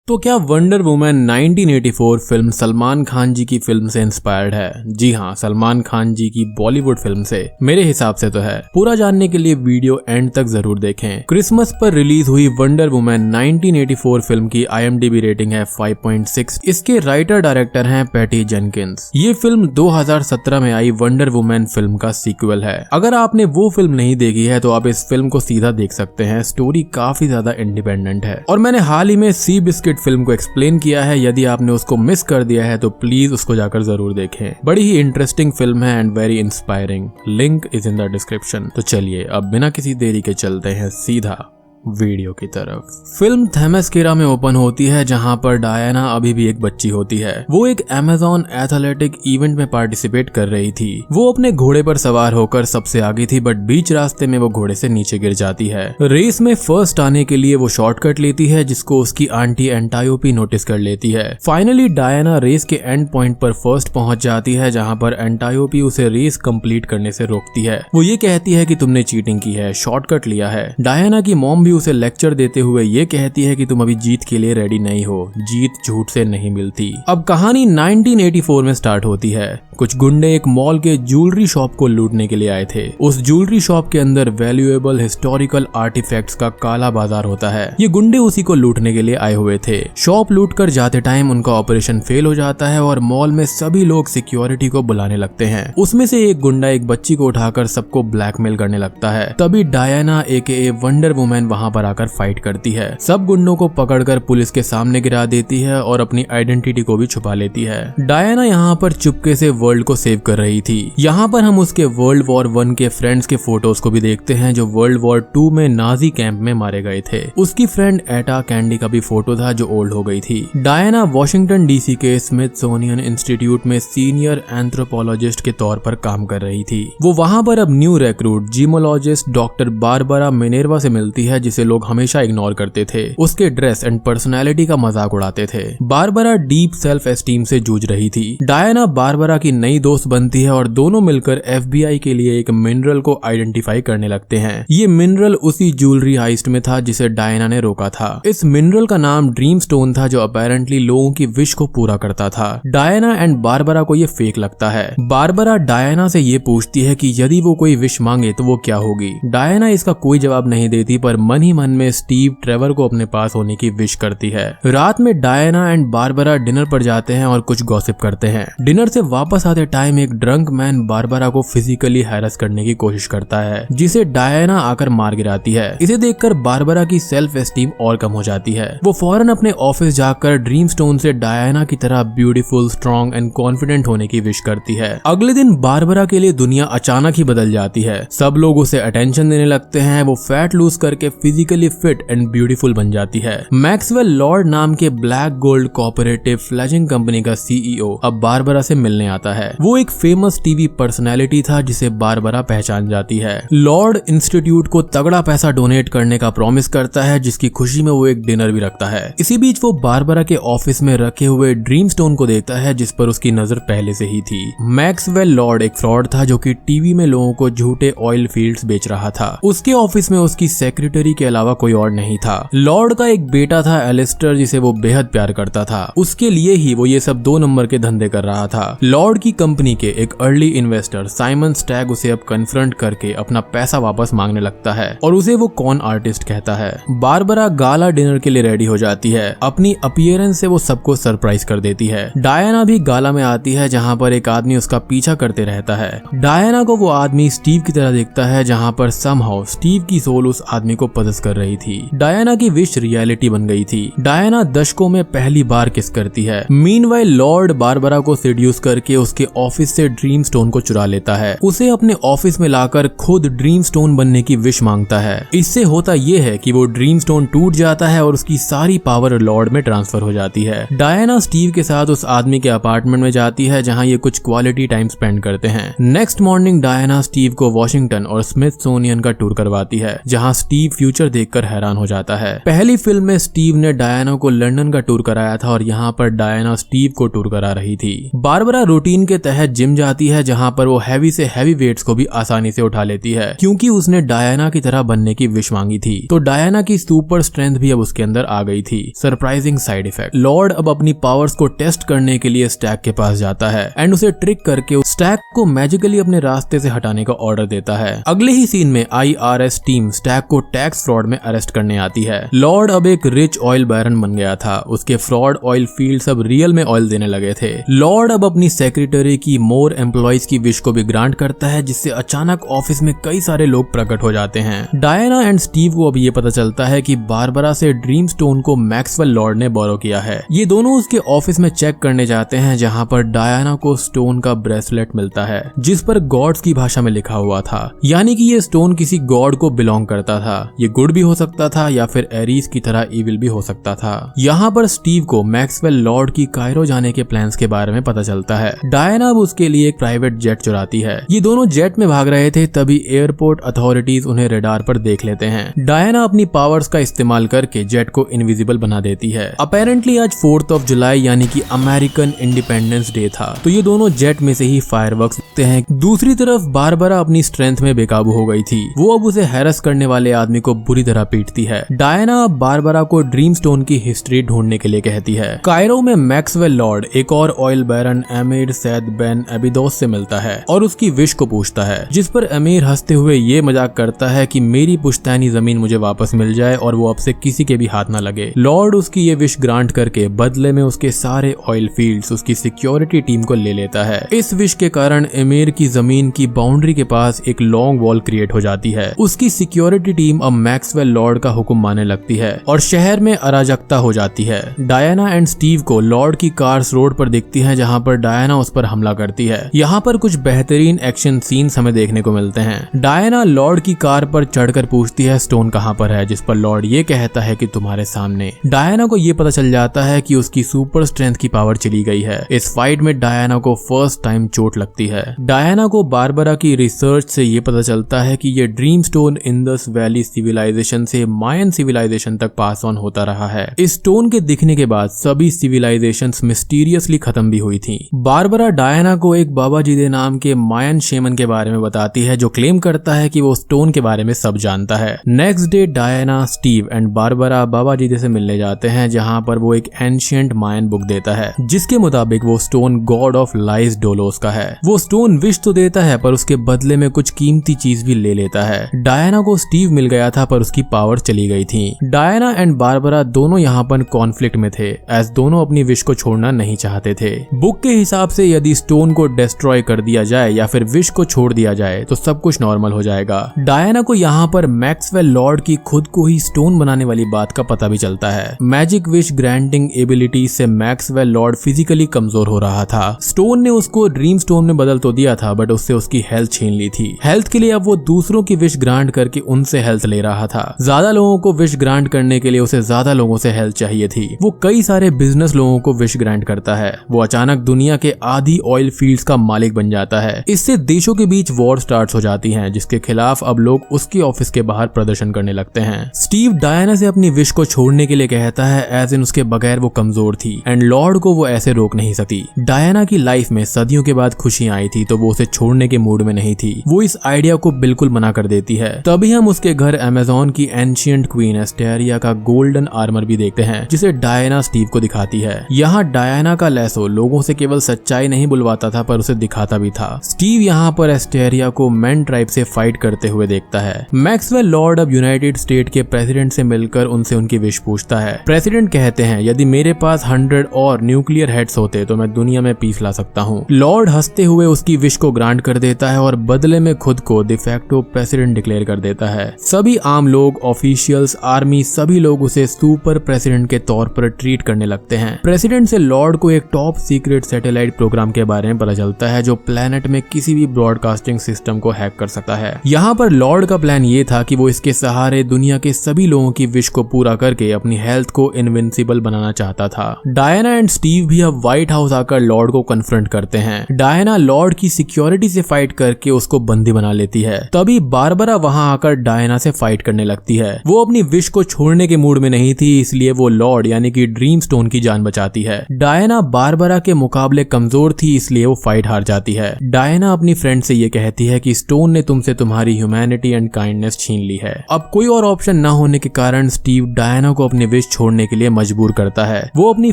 तो क्या Wonder Woman 1984 film Salman Khan ji की फिल्म से इंस्पायर्ड है? जी हाँ, सलमान खान जी की बॉलीवुड फिल्म से मेरे हिसाब से तो है। पूरा जानने के लिए वीडियो एंड तक जरूर देखें। क्रिसमस पर रिलीज हुई वंडर वुमन 1984 फिल्म की IMDb रेटिंग है 5.6। इसके राइटर डायरेक्टर हैं पैटी जेनकिंस। ये फिल्म 2017 में आई वंडर वुमन फिल्म का सीक्वल है। अगर आपने वो फिल्म नहीं देखी है तो आप इस फिल्म को सीधा देख सकते हैं। स्टोरी काफी ज्यादा इंडिपेंडेंट है और मैंने हाल ही में सी बिस्किट फिल्म को एक्सप्लेन किया है। यदि आपने उसको मिस कर दिया है तो प्लीज उसको जाकर जरूर देखें। बड़ी ही इंटरेस्टिंग फिल्म है and very inspiring. Link is in the description. तो चलिए अब बिना किसी देरी के चलते हैं सीधा वीडियो की तरफ। फिल्म थेमस्केरा में ओपन होती है जहां पर डायना अभी भी एक बच्ची होती है। वो एक अमेज़न एथलेटिक इवेंट में पार्टिसिपेट कर रही थी। वो अपने घोड़े पर सवार होकर सबसे आगे थी बट बीच रास्ते में वो घोड़े से नीचे गिर जाती है। रेस में फर्स्ट आने के लिए वो शॉर्टकट लेती है जिसको उसकी आंटी एंटायोपी नोटिस कर लेती है। फाइनली डायना रेस के एंड पॉइंट पर फर्स्ट पहुंच जाती है जहां पर एंटायोपी उसे रेस कंप्लीट करने से रोकती है। वो ये कहती है कि तुमने चीटिंग की है, शॉर्टकट लिया है। डायना की मॉम भी उसे लेक्चर देते हुए ये कहती है कि तुम अभी जीत के लिए रेडी नहीं हो, जीत झूठ से नहीं मिलती। अब कहानी 1984 में स्टार्ट होती है। कुछ गुंडे एक मॉल के ज्वेलरी शॉप को लूटने के लिए आए थे। उस ज्वेलरी शॉप के अंदर वैल्यूएबल हिस्टोरिकल आर्टिफैक्ट्स का काला बाजार होता है। ये गुंडे उसी को लूटने के लिए आए हुए थे। शॉप लूट कर जाते टाइम उनका ऑपरेशन फेल हो जाता है और मॉल में सभी लोग सिक्योरिटी को बुलाने लगते हैं। उसमें से एक गुंडा एक बच्ची को उठाकर सबको ब्लैकमेल करने लगता है। तभी डायना AKA वंडर वुमन वहां पर आकर फाइट करती है। सब गुंडों को पकड़कर पुलिस के सामने गिरा देती है और अपनी आइडेंटिटी को भी छुपा लेती है। डायना यहाँ पर चुपके से वर्ल्ड को सेव कर रही थी। यहाँ पर हम उसके वर्ल्ड वॉर 1 के फ्रेंड्स के फोटोज को भी देखते हैं जो वर्ल्ड वॉर 2 में नाजी कैंप में मारे गए थे। उसकी फ्रेंड एटा कैंडी का भी फोटो था जो ओल्ड हो गई थी। डायना वॉशिंगटन DC के स्मिथसोनियन इंस्टीट्यूट में सीनियर एंथ्रोपोलॉजिस्ट के तौर पर काम कर रही थी। वो वहाँ पर अब न्यू रिक्रूट जीमोलॉजिस्ट डॉक्टर बारबरा मिनेर्वा से मिलती है जिसे लोग हमेशा इग्नोर करते थे। उसके ड्रेस एंड पर्सनैलिटी का मजाक उड़ाते थे। बारबरा डीप सेल्फ एस्टीम से जूझ रही थी। डायना बारबरा की नई दोस्त बनती है और दोनों मिलकर FBI के लिए एक मिनरल को आइडेंटिफाई करने लगते हैं। ये मिनरल उसी ज्वेलरी हाइस्ट में था जिसे डायना ने रोका था। इस मिनरल का नाम ड्रीम स्टोन था जो अपेरेंटली लोगों की विश को पूरा करता था। डायना एंड बारबरा को ये फेक लगता है। बारबरा डायना से ये पूछती है कि यदि वो कोई विश मांगे तो वो क्या होगी। डायना इसका कोई जवाब नहीं देती पर मन ही मन में स्टीव ट्रेवर को अपने पास होने की विश करती है। रात में डायना एंड बारबरा डिनर पर जाते हैं और कुछ गॉसिप करते हैं। डिनर से वापस आते टाइम एक ड्रंक मैन बारबरा को फिजिकली हैरेस करने की कोशिश करता है जिसे डायना आकर मार गिराती है। इसे देखकर बारबरा की सेल्फ एस्टीम और कम हो जाती है। वो फौरन अपने ऑफिस जाकर ड्रीम स्टोन से डायना की तरह ब्यूटीफुल, स्ट्रॉन्ग एंड कॉन्फिडेंट होने की विश करती है। अगले दिन बारबरा के लिए दुनिया अचानक ही बदल जाती है। सब लोग उसे अटेंशन देने लगते हैं। वो फैट लूज करके फिजिकली फिट एंड ब्यूटीफुल बन जाती है। मैक्सवेल लॉर्ड नाम के ब्लैक गोल्ड कोऑपरेटिव फ्लैजिंग कंपनी का CEO अब बारबरा से मिलने आता है। वो एक फेमस टीवी पर्सनैलिटी था जिसे बारबरा पहचान जाती है। लॉर्ड इंस्टीट्यूट को तगड़ा पैसा डोनेट करने का प्रॉमिस करता है जिसकी खुशी में वो एक डिनर भी रखता है। इसी बीच वो बारबरा के ऑफिस में रखे हुए ड्रीम स्टोन को देखता है जिस पर उसकी नजर पहले से ही थी। मैक्सवेल लॉर्ड एक फ्रॉड था जो कि टीवी में लोगों को झूठे ऑयल फील्ड्स बेच रहा था। उसके ऑफिस में उसकी सेक्रेटरी के अलावा कोई और नहीं था। लॉर्ड का एक बेटा था एलिस्टर जिसे वो बेहद प्यार करता था। उसके लिए ही वो ये सब 2 नंबर के धंधे कर रहा था। लॉर्ड की कंपनी के एक अर्ली इन्वेस्टर साइमन स्टैग उसे अब कन्फ्रंट करके अपना पैसा वापस मांगने लगता है और उसे वो कॉन आर्टिस्ट कहता है। बारबरा गाला डिनर के लिए रेडी हो जाती है। अपनी अपीयरेंस से वो सबको सरप्राइज कर देती है। डायना भी गाला में आती है जहाँ पर एक आदमी उसका पीछा करते रहता है। डायना को वो आदमी स्टीव की तरह दिखता है जहाँ पर समहाउ स्टीव की सोल उस आदमी को पजस कर रही थी। डायना की विश रियलिटी बन गई थी। डायना दशकों में पहली बार किस करती है। मीनवाइल लॉर्ड बारबरा को सेड्यूस करके उसके ऑफिस से ड्रीम स्टोन को चुरा लेता है। उसे अपने ऑफिस में लाकर खुद ड्रीम स्टोन बनने की विश मांगता है। इससे होता ये है कि वो ड्रीम स्टोन टूट जाता है और उसकी सारी पावर लॉर्ड में ट्रांसफर हो जाती है। डायना स्टीव के साथ उस आदमी के अपार्टमेंट में जाती है जहाँ ये कुछ क्वालिटी टाइम स्पेंड करते हैं। नेक्स्ट मॉर्निंग डायना स्टीव को वॉशिंगटन और स्मिथसोनियन का टूर करवाती है जहाँ स्टीव फ्यूचर फ्यूचर देखकर हैरान हो जाता है। पहली फिल्म में स्टीव ने डायना को लंदन का टूर कराया था और यहाँ पर डायना स्टीव को टूर करा रही थी। बारबरा रूटीन के तहत जिम जाती है जहाँ पर वो हैवी से हैवी वेट्स को भी आसानी से उठा लेती है क्योंकि उसने डायना की तरह बनने की विश मांगी थी। तो डायना की सुपर स्ट्रेंथ भी अब उसके अंदर आ गई थी। सरप्राइजिंग साइड इफेक्ट, लॉर्ड अब अपनी पावर्स को टेस्ट करने के लिए स्टैग के पास जाता है एंड उसे ट्रिक करके स्टैग को मैजिकली अपने रास्ते से हटाने का ऑर्डर देता है। अगले ही सीन में IRS टीम स्टैग को टैक्स फ्रॉड में अरेस्ट करने आती है। लॉर्ड अब एक रिच ऑयल बैरन बन गया था। उसके फ्रॉड ऑयल फील्ड्स अब रियल में ऑयल देने लगे थे। लॉर्ड अब अपनी सेक्रेटरी की मोर एम्प्लॉइज की विश को भी ग्रांट करता है जिससे अचानक ऑफिस में कई सारे लोग प्रकट हो जाते हैं। डायना एंड स्टीव को अब ये पता चलता है कि बारबरा से ड्रीम स्टोन को मैक्सवेल लॉर्ड ने बोरो किया है। ये दोनों उसके ऑफिस में चेक करने जाते हैं जहाँ पर डायना को स्टोन का ब्रेसलेट मिलता है जिस पर गॉड्स की भाषा में लिखा हुआ था, यानी कि ये स्टोन किसी गॉड को बिलोंग करता था। ये गुड भी हो सकता था या फिर एरीज की तरह इविल भी हो सकता था। यहाँ पर स्टीव को मैक्सवेल लॉर्ड की कायरो जाने के प्लान्स के बारे में पता चलता है। डायना अब उसके लिए एक प्राइवेट जेट चुराती है। ये दोनों जेट में भाग रहे थे तभी एयरपोर्ट अथॉरिटीज उन्हें रडार पर देख लेते हैं। डायना अपनी पावर्स का इस्तेमाल करके जेट को इनविजिबल बना देती है। अपेरेंटली आज 4 जुलाई यानी कि अमेरिकन इंडिपेंडेंस डे था तो ये दोनों जेट में से ही फायरवर्क्स दिखते हैं। दूसरी तरफ बारबरा अपनी स्ट्रेंथ में बेकाबू हो गई थी। वो अब उसे हैरस करने वाले आदमी को बुरी तरह पीटती है। डायना अब बारबरा को ड्रीम स्टोन की हिस्ट्री ढूंढने के लिए कहती है। कायरो में मैक्सवेल लॉर्ड एक और ऑयल बैरन अमीर सैद बेन एबिदोस से मिलता है और उसकी विश को पूछता है जिस पर अमीर हंसते हुए ये मजाक करता है कि मेरी पुश्तैनी जमीन मुझे वापस मिल जाए और वो अब से किसी के भी हाथ न लगे। लॉर्ड उसकी ये विश ग्रांट करके बदले में उसके सारे ऑयल फील्ड्स उसकी सिक्योरिटी टीम को ले लेता है। इस विश के कारण अमीर की जमीन की बाउंड्री के पास एक लॉन्ग वॉल क्रिएट हो जाती है। उसकी सिक्योरिटी टीम अब मैक्सवेल लॉर्ड का हुक्म मानने लगती है और शहर में अराजकता हो जाती है। डायना एंड स्टीव को लॉर्ड की कार्स रोड पर दिखती हैं जहां पर डायना उस पर हमला करती है। यहाँ पर कुछ बेहतरीन एक्शन सीन्स हमें देखने को मिलते हैं। डायना लॉर्ड की कार पर चढ़कर पूछती है स्टोन कहाँ पर है जिस पर लॉर्ड ये कहता है कि तुम्हारे सामने। डायना को ये पता चल जाता है कि उसकी सुपर स्ट्रेंथ की पावर चली गई है। इस फाइट में डायना को फर्स्ट टाइम चोट लगती है। डायना को बारबरा की रिसर्च से ये पता चलता है कि ये dream stone Indus valley civilisation से मायन सिविलाइजेशन तक पास ऑन होता रहा है। इस स्टोन के दिखने के बाद सभी सिविलाइजेशंस मिस्टीरियसली खत्म भी हुई थी। बारबरा डायना को एक बाबा जीदे नाम के मायन शेमन के बारे में बताती है जो क्लेम करता है कि वो स्टोन के बारे में सब जानता है। Next day Diana, Steve and Barbara बाबा जीदे से मिलने जाते हैं जहां पर वो एक एंशिएंट मायन बुक देता है जिसके मुताबिक वो स्टोन गॉड ऑफ लाइज डोलोस का है। वो स्टोन विश तो देता है पर उसके बदले में कुछ कीमती चीज भी ले लेता है। डायना को स्टीव मिल गया था पर उसकी पावर चली गई थी। डायना एंड बारबरा दोनों यहाँ पर कॉन्फ्लिक्ट में थे एज दोनों अपनी विश को छोड़ना नहीं चाहते थे। बुक के हिसाब से यदि स्टोन को डिस्ट्रॉय कर दिया जाए या फिर विश को छोड़ दिया जाए तो सब कुछ नॉर्मल हो जाएगा। डायना को यहाँ पर मैक्सवेल लॉर्ड की खुद को ही स्टोन बनाने वाली बात का पता भी चलता है। मैजिक विश ग्रांटिंग एबिलिटी से मैक्सवेल लॉर्ड फिजिकली कमजोर हो रहा था। स्टोन ने उसको ड्रीम स्टोन में बदल तो दिया था बट उससे उसकी हेल्थ छीन ली थी। हेल्थ के लिए अब वो दूसरों की विश ग्रांट करके उनसे हेल्थ ले रहा था। ज्यादा लोगों को विश ग्रांट करने के लिए उसे ज्यादा लोगों से हेल्थ चाहिए थी। वो कई सारे बिजनेस लोगों को विश ग्रांट करता है। वो अचानक दुनिया के आधी ऑयल फील्ड्स का मालिक बन जाता है। इससे देशों के बीच वॉर स्टार्ट हो जाती है जिसके खिलाफ अब लोग उसके ऑफिस के बाहर प्रदर्शन करने लगते हैं। स्टीव डायना से अपनी विश को छोड़ने के लिए कहता है एज इन उसके बगैर वो कमजोर थी एंड लॉर्ड को वो ऐसे रोक नहीं सकती। डायना की लाइफ में सदियों के बाद खुशियां आई थी तो वो उसे छोड़ने के मूड में नहीं थी। वो इस आइडिया को बिल्कुल मना कर देती है। तभी हम उसके घर अमेज़न की एंशिएंट क्वीन एस्टेरिया का गोल्डन आर्मर भी देखते हैं जिसे डायना स्टीव को दिखाती है। यहाँ डायना का लैसो लोगों से केवल सच्चाई नहीं बुलवाता था पर उसे दिखाता भी था। स्टीव यहाँ पर एस्टेरिया को मेन ट्राइब से फाइट करते हुए देखता है। मैक्सवेल लॉर्ड अब यूनाइटेड स्टेट के प्रेसिडेंट से मिलकर उनसे उनकी विश पूछता है। प्रेसिडेंट कहते हैं यदि मेरे पास 100 और न्यूक्लियर हेड्स होते तो मैं दुनिया में पीस ला सकता हूँ। लॉर्ड हंसते हुए उसकी विश को ग्रांट कर देता है और बदले में खुद को डिफेक्टो प्रेसिडेंट डिक्लेयर कर देता है। सभी आम लोग, ऑफिशियल्स, आर्मी सभी लोग उसे सुपर प्रेसिडेंट के तौर पर ट्रीट करने लगते हैं। प्रेसिडेंट से लॉर्ड को एक टॉप सीक्रेट सैटेलाइट प्रोग्राम के बारे में पता चलता है जो प्लेनेट में किसी भी ब्रॉडकास्टिंग सिस्टम को हैक कर सकता है। यहाँ पर लॉर्ड का प्लान ये था कि वो इसके सहारे दुनिया के सभी लोगों की विश को पूरा करके अपनी हेल्थ को इनविंसिबल बनाना चाहता था। डायना एंड स्टीव भी अब व्हाइट हाउस आकर लॉर्ड को कन्फ्रंट करते हैं। डायना लॉर्ड की सिक्योरिटी से फाइट करके उसको बंदी बना लेती है। तभी बारबरा वहां आकर डायना से फाइट करने लगती है। वो अपनी विश को छोड़ने के मूड में नहीं थी, इसलिए वो लॉर्ड यानी कि ड्रीम स्टोन की जान बचाती है। डायना बारबरा के मुकाबले कमजोर थी, इसलिए वो फाइट हार जाती है। डायना अपनी फ्रेंड से ये कहती है कि स्टोन ने तुमसे तुम्हारी ह्यूमैनिटी एंड काइंडनेस छीन ली है। अब कोई और ऑप्शन न होने के कारण स्टीव डायना को अपनी विश छोड़ने के लिए मजबूर करता है। वो अपनी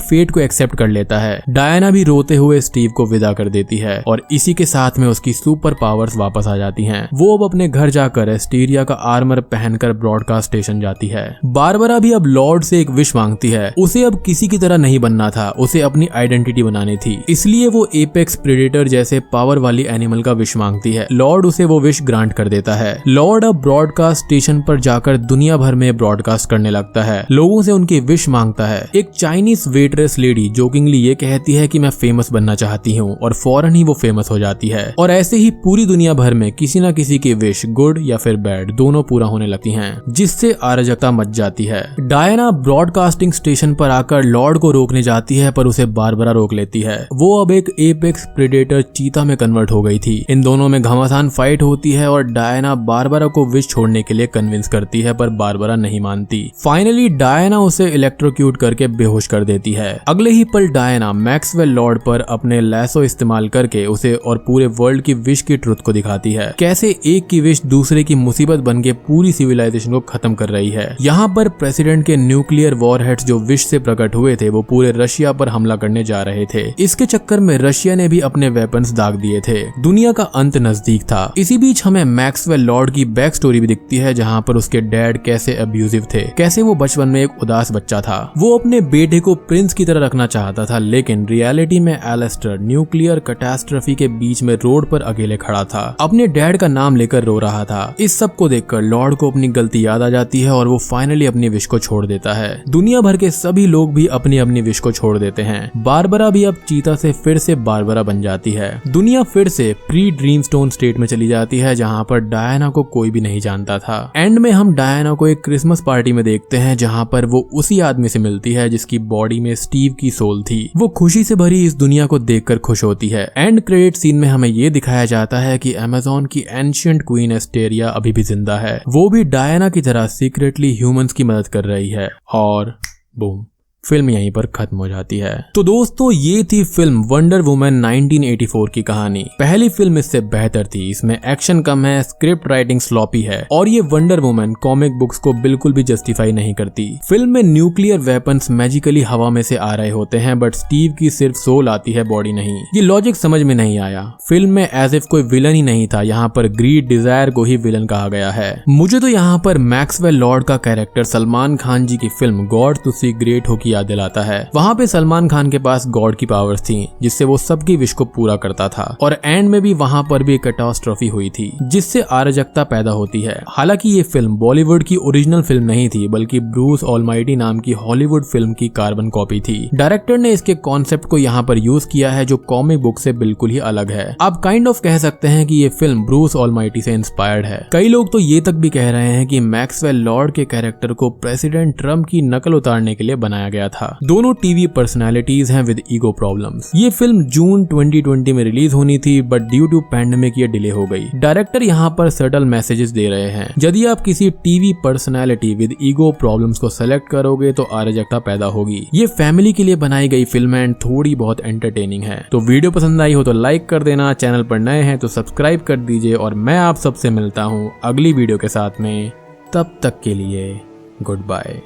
फेट को एक्सेप्ट कर लेता है। डायना भी रोते हुए स्टीव को विदा कर देती है और इसी के साथ में उसकी सुपर पावर्स वापस आ जाती हैं। वो अब अपने घर जाकर एस्टीरिया का आर्मर पहनकर ब्रॉडकास्ट स्टेशन जाती है। बारबरा भी अब लॉर्ड से एक विश मांगती है। उसे अब किसी की तरह नहीं बनना था, उसे अपनी आइडेंटिटी बनानी थी, इसलिए वो एपेक्स प्रेडेटर जैसे पावर वाली एनिमल का विश मांगती है। लॉर्ड उसे वो विश ग्रांट कर देता है। लॉर्ड अब ब्रॉडकास्ट स्टेशन पर जाकर दुनिया भर में ब्रॉडकास्ट करने लगता है, लोगों से उनकी विश मांगता है। एक चाइनीज वेटरेस लेडी जोकिंगली ये कहती है कि मैं फेमस बनना चाहती हूँ और फौरन ही वो फेमस हो जाती है। और ऐसे ही पूरी दुनिया भर में किसी न किसी की विश गुड या फिर बैड दोनों पूरा होने लगती हैं, जिससे अराजकता मच जाती है। डायना ब्रॉडकास्टिंग स्टेशन पर आकर लॉर्ड को रोकने जाती है, पर उसे बारबरा रोक लेती है। वो अब एक एपेक्स प्रेडेटर चीता में कन्वर्ट हो गई थी। इन दोनों में घमासान फाइट होती है और डायना बारबरा को विश छोड़ने के लिए कन्विंस करती है, पर बारबरा नहीं मानती। फाइनली डायना उसे इलेक्ट्रोक्यूट करके बेहोश कर देती है। अगले ही पल डायना मैक्सवेल लॉर्ड पर अपने लैसो इस्तेमाल करके उसे और पूरे वर्ल्ड की विश की ट्रुथ को दिखाती है। कैसे एक की विश दूसरे की मुसीबत बनके पूरी सिविलाइजेशन को खत्म कर रही है। यहाँ पर प्रेसिडेंट के न्यूक्लियर वॉरहेड्स जो विश से प्रकट हुए थे वो पूरे रशिया पर हमला करने जा रहे थे। इसके चक्कर में रशिया ने भी अपने वेपन्स दाग दिए थे। दुनिया का अंत नजदीक था। इसी बीच हमें मैक्सवेल लॉर्ड की बैक स्टोरी भी दिखती है, जहाँ पर उसके डैड कैसे अब्यूजिव थे, कैसे वो बचपन में एक उदास बच्चा था। वो अपने बेटे को प्रिंस की तरह रखना चाहता था, लेकिन रियलिटी में एलेस्टर न्यूक्लियर कैटास्ट्रॉफी के बीच में रोड पर अकेले खड़ा था, अपने डैड का नाम लेकर रो रहा था। इस सब को देखकर लॉर्ड को अपनी गलती याद आ जाती है और वो फाइनली अपनी विश को छोड़ देता है। दुनिया भर के सभी लोग भी अपनी अपनी विश को छोड़ देते हैं। बारबरा भी अब चीता से फिर से बारबरा बन जाती है। दुनिया फिर से प्री ड्रीम स्टोन स्टेट में चली जाती है, जहाँ पर डायना को कोई भी नहीं जानता था। एंड में हम डायना को एक क्रिसमस पार्टी में देखते हैं, जहाँ पर वो उसी आदमी से मिलती है जिसकी बॉडी में स्टीव की सोल थी। वो खुशी से भरी इस दुनिया को देखकर खुश होती है। एंड क्रेडिट सीन में हमें ये दिखाया जाता है कि अमेज़न की एंशिएंट क्वीन एस्टेरिया अभी भी जिंदा है। वो भी डायना की तरह सीक्रेटली ह्यूमंस की मदद कर रही है। और बूम, फिल्म यहीं पर खत्म हो जाती है। तो दोस्तों ये थी फिल्म वंडर वुमन 1984 की कहानी। पहली फिल्म इससे बेहतर थी। इसमें एक्शन कम है, स्क्रिप्ट राइटिंग स्लॉपी है और ये वंडर वुमन कॉमिक बुक्स को बिल्कुल भी जस्टिफाई नहीं करती। फिल्म में न्यूक्लियर वेपन्स मैजिकली हवा में से आ रहे होते हैं, बट स्टीव की सिर्फ सोल आती है, बॉडी नहीं। ये लॉजिक समझ में नहीं आया। फिल्म में एज इफ कोई विलन ही नहीं था, यहाँ पर ग्रीड डिजायर को ही विलन कहा गया है। मुझे तो यहाँ पर मैक्सवेल लॉर्ड का कैरेक्टर सलमान खान जी की film God Tussi great हो याद दिलाता है। वहाँ पे सलमान खान के पास गॉड की पावर्स थी, जिससे वो सबकी विश को पूरा करता था और एंड में भी वहाँ पर भी एक कैटास्ट्रॉफी हुई थी, जिससे अराजकता पैदा होती है। हालांकि ये फिल्म बॉलीवुड की ओरिजिनल फिल्म नहीं थी, बल्कि ब्रूस ऑलमाइटी नाम की हॉलीवुड फिल्म की कार्बन कॉपी थी। डायरेक्टर ने इसके कॉन्सेप्ट को यहाँ पर यूज किया है, जो कॉमिक बुक से बिल्कुल ही अलग है। आप काइंड ऑफ कह सकते हैं कि ये फिल्म ब्रूस ऑलमाइटी से इंस्पायर्ड है। कई लोग तो ये तक भी कह रहे हैं कि मैक्सवेल लॉर्ड के कैरेक्टर को प्रेसिडेंट ट्रम्प की नकल उतारने के लिए बनाया गया था। दोनों टीवी पर्सनालिटीज हैं विद ईगो प्रॉब्लम्स। ये फिल्म जून 2020 में रिलीज होनी थी, बट ड्यू टू पैंडेमिक ये डिले हो गई। डायरेक्टर यहाँ पर सटल मैसेजेस दे रहे हैं। यदि आप किसी TV personality with ego problems को सेलेक्ट करोगे तो अराजकता पैदा होगी। ये फैमिली के लिए बनाई गई फिल्म है एंड थोड़ी बहुत एंटरटेनिंग है। तो वीडियो पसंद आई हो तो लाइक कर देना, चैनल पर नए हैं तो सब्सक्राइब कर दीजिए और मैं आप सबसे मिलता हूँ अगली वीडियो के साथ में। तब तक के लिए गुड बाय।